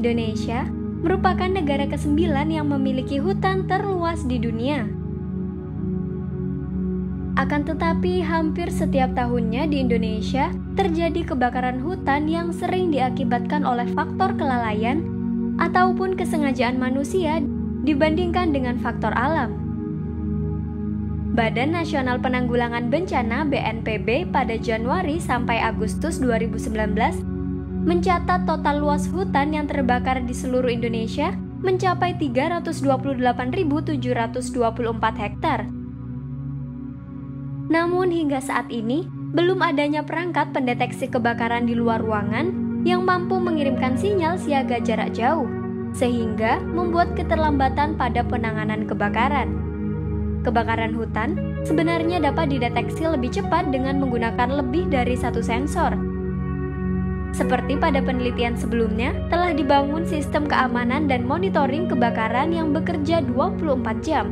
Indonesia merupakan negara ke-9 yang memiliki hutan terluas di dunia. Akan tetapi, hampir setiap tahunnya di Indonesia terjadi kebakaran hutan yang sering diakibatkan oleh faktor kelalaian ataupun kesengajaan manusia dibandingkan dengan faktor alam. Badan Nasional Penanggulangan Bencana (BNPB) pada Januari sampai Agustus 2019 mencatat total luas hutan yang terbakar di seluruh Indonesia mencapai 328.724 hektar. Namun hingga saat ini, belum adanya perangkat pendeteksi kebakaran di luar ruangan yang mampu mengirimkan sinyal siaga jarak jauh, sehingga membuat keterlambatan pada penanganan kebakaran. Kebakaran hutan sebenarnya dapat dideteksi lebih cepat dengan menggunakan lebih dari satu sensor. Seperti pada penelitian sebelumnya, telah dibangun sistem keamanan dan monitoring kebakaran yang bekerja 24 jam.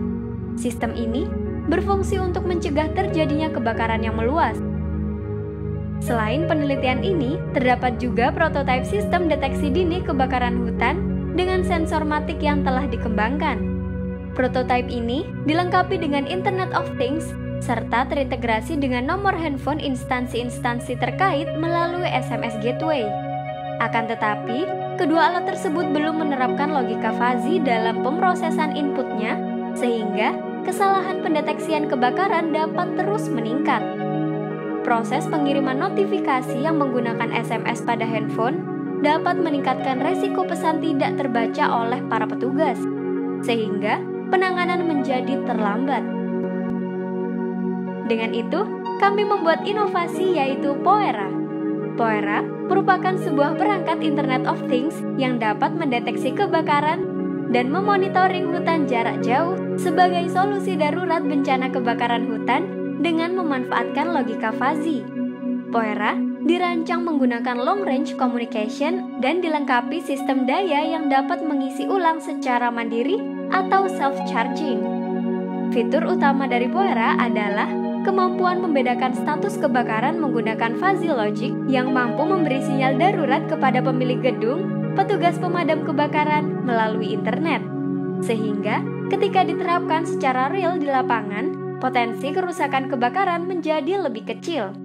Sistem ini berfungsi untuk mencegah terjadinya kebakaran yang meluas. Selain penelitian ini, terdapat juga prototipe sistem deteksi dini kebakaran hutan dengan sensor matic yang telah dikembangkan. Prototipe ini dilengkapi dengan Internet of Things serta terintegrasi dengan nomor handphone instansi-instansi terkait melalui SMS Gateway. Akan tetapi, kedua alat tersebut belum menerapkan logika fuzzy dalam pemrosesan inputnya, sehingga kesalahan pendeteksian kebakaran dapat terus meningkat. Proses pengiriman notifikasi yang menggunakan SMS pada handphone dapat meningkatkan resiko pesan tidak terbaca oleh para petugas, sehingga penanganan menjadi terlambat. Dengan itu, kami membuat inovasi yaitu Poera. Poera merupakan sebuah perangkat Internet of Things yang dapat mendeteksi kebakaran dan memonitoring hutan jarak jauh sebagai solusi darurat bencana kebakaran hutan dengan memanfaatkan logika fuzzy. Poera dirancang menggunakan long range communication dan dilengkapi sistem daya yang dapat mengisi ulang secara mandiri atau self-charging. Fitur utama dari Poera adalah kemampuan membedakan status kebakaran menggunakan fuzzy logic yang mampu memberi sinyal darurat kepada pemilik gedung, petugas pemadam kebakaran melalui internet. Sehingga ketika diterapkan secara real di lapangan, potensi kerusakan kebakaran menjadi lebih kecil.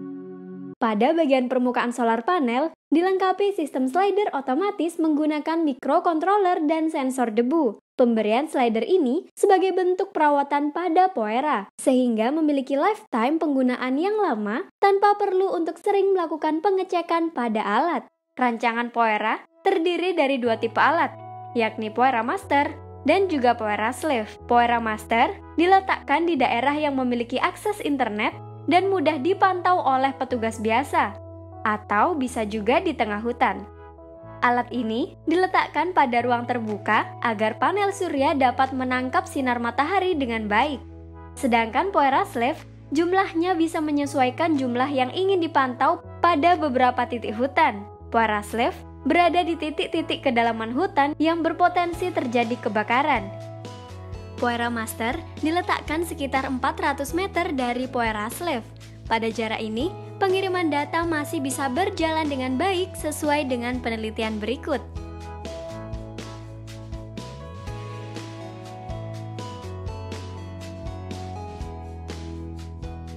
Pada bagian permukaan solar panel, dilengkapi sistem slider otomatis menggunakan microcontroller dan sensor debu. Pemberian slider ini sebagai bentuk perawatan pada Poera, sehingga memiliki lifetime penggunaan yang lama tanpa perlu untuk sering melakukan pengecekan pada alat. Rancangan Poera terdiri dari dua tipe alat, yakni Poera Master dan juga Poera Slave. Poera Master diletakkan di daerah yang memiliki akses internet dan mudah dipantau oleh petugas biasa, atau bisa juga di tengah hutan. Alat ini diletakkan pada ruang terbuka agar panel surya dapat menangkap sinar matahari dengan baik. Sedangkan Poera Slave jumlahnya bisa menyesuaikan jumlah yang ingin dipantau pada beberapa titik hutan. Poera Slave berada di titik-titik kedalaman hutan yang berpotensi terjadi kebakaran. Poera Master diletakkan sekitar 400 meter dari Poera Slave. Pada jarak ini, pengiriman data masih bisa berjalan dengan baik sesuai dengan penelitian berikut.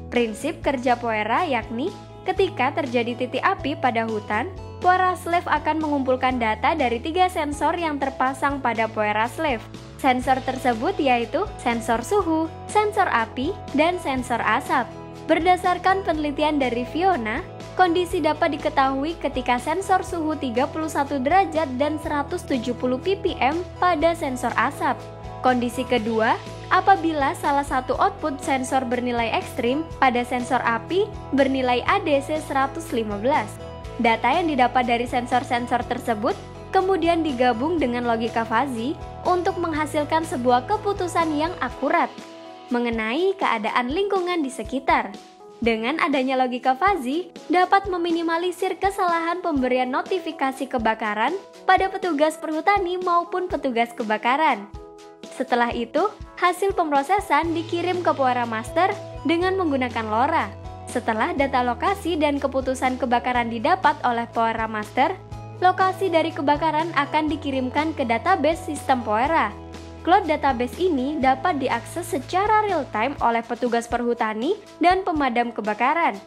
Prinsip kerja Poera yakni ketika terjadi titik api pada hutan, Poera Slave akan mengumpulkan data dari 3 sensor yang terpasang pada Poera Slave. Sensor tersebut yaitu sensor suhu, sensor api, dan sensor asap. Berdasarkan penelitian dari Fiona, kondisi dapat diketahui ketika sensor suhu 31 derajat dan 170 ppm pada sensor asap. Kondisi kedua, apabila salah satu output sensor bernilai ekstrim pada sensor api bernilai ADC 115. Data yang didapat dari sensor-sensor tersebut kemudian digabung dengan logika fuzzy untuk menghasilkan sebuah keputusan yang akurat mengenai keadaan lingkungan di sekitar. Dengan adanya logika fuzzy, dapat meminimalisir kesalahan pemberian notifikasi kebakaran pada petugas perhutani maupun petugas kebakaran. Setelah itu, hasil pemrosesan dikirim ke Poera Master dengan menggunakan LoRa. Setelah data lokasi dan keputusan kebakaran didapat oleh Poera Master, lokasi dari kebakaran akan dikirimkan ke database sistem POERA. Cloud database ini dapat diakses secara real-time oleh petugas perhutani dan pemadam kebakaran.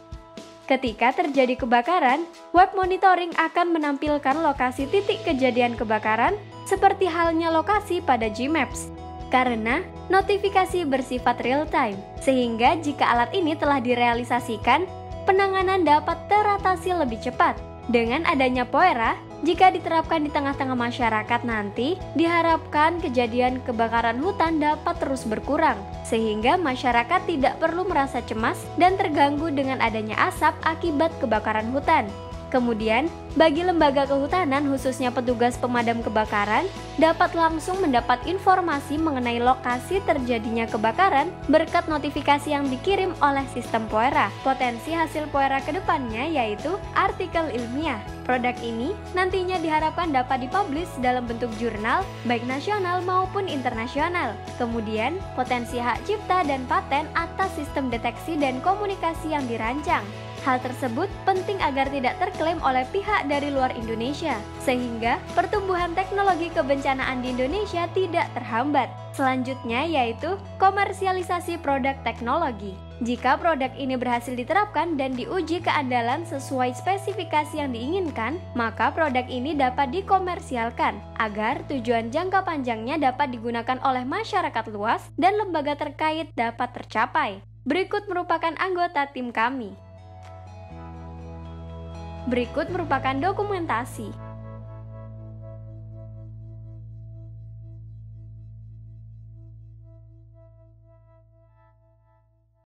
Ketika terjadi kebakaran, web monitoring akan menampilkan lokasi titik kejadian kebakaran seperti halnya lokasi pada Gmaps. Karena notifikasi bersifat real-time, sehingga jika alat ini telah direalisasikan, penanganan dapat teratasi lebih cepat. Dengan adanya POERA, jika diterapkan di tengah-tengah masyarakat nanti, diharapkan kejadian kebakaran hutan dapat terus berkurang, sehingga masyarakat tidak perlu merasa cemas dan terganggu dengan adanya asap akibat kebakaran hutan. Kemudian, bagi lembaga kehutanan khususnya petugas pemadam kebakaran dapat langsung mendapat informasi mengenai lokasi terjadinya kebakaran berkat notifikasi yang dikirim oleh sistem POERA. Potensi hasil POERA ke depannya yaitu artikel ilmiah. Produk ini nantinya diharapkan dapat dipublish dalam bentuk jurnal baik nasional maupun internasional. Kemudian, potensi hak cipta dan paten atas sistem deteksi dan komunikasi yang dirancang. Hal tersebut penting agar tidak terklaim oleh pihak dari luar Indonesia, sehingga pertumbuhan teknologi kebencanaan di Indonesia tidak terhambat. Selanjutnya yaitu komersialisasi produk teknologi. Jika produk ini berhasil diterapkan dan diuji keandalan sesuai spesifikasi yang diinginkan, maka produk ini dapat dikomersialkan agar tujuan jangka panjangnya dapat digunakan oleh masyarakat luas dan lembaga terkait dapat tercapai. Berikut merupakan anggota tim kami. Berikut merupakan dokumentasi.